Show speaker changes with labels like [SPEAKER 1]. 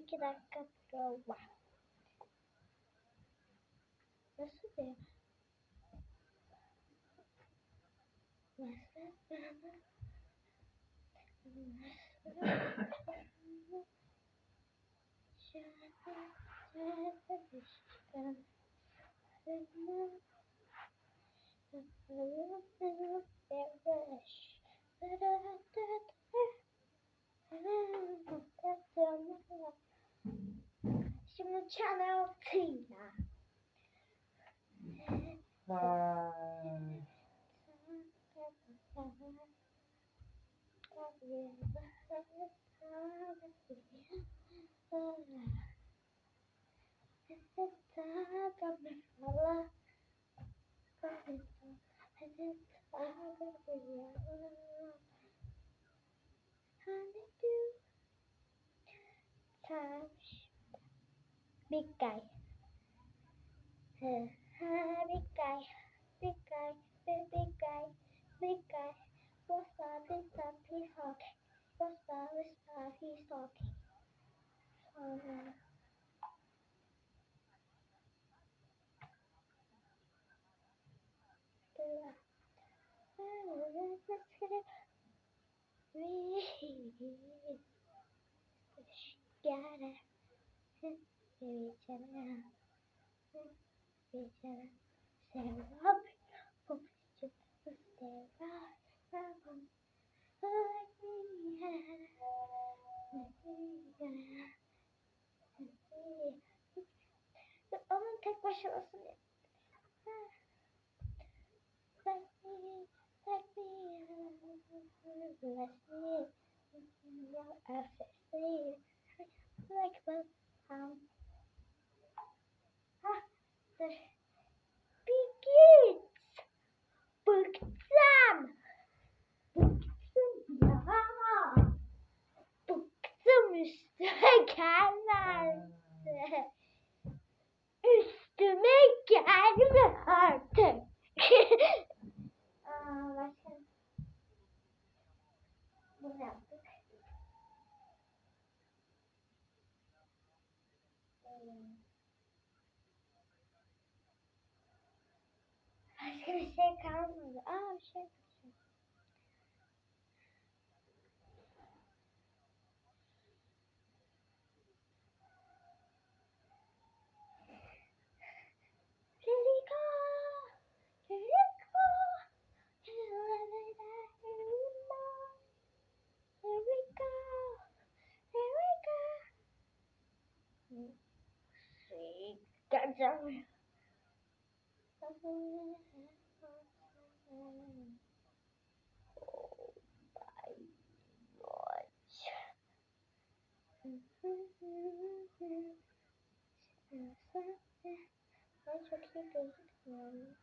[SPEAKER 1] 2 dakika prova. Nasıl diyor? Şimdi Channel Tina.
[SPEAKER 2] Vay.
[SPEAKER 1] Big guy. Big guy. Big guy. Big guy. Big guy. What's up? He's talking. What's up? He's talking. Onun tek başarısını Bıktım üstüme gelmezse. Üstüme gelme artık. Başka. Bunu yaptık. Başka bir şey kalmadı. Bir şey. Gotcha. Ben çok iyi gözükmüyorum.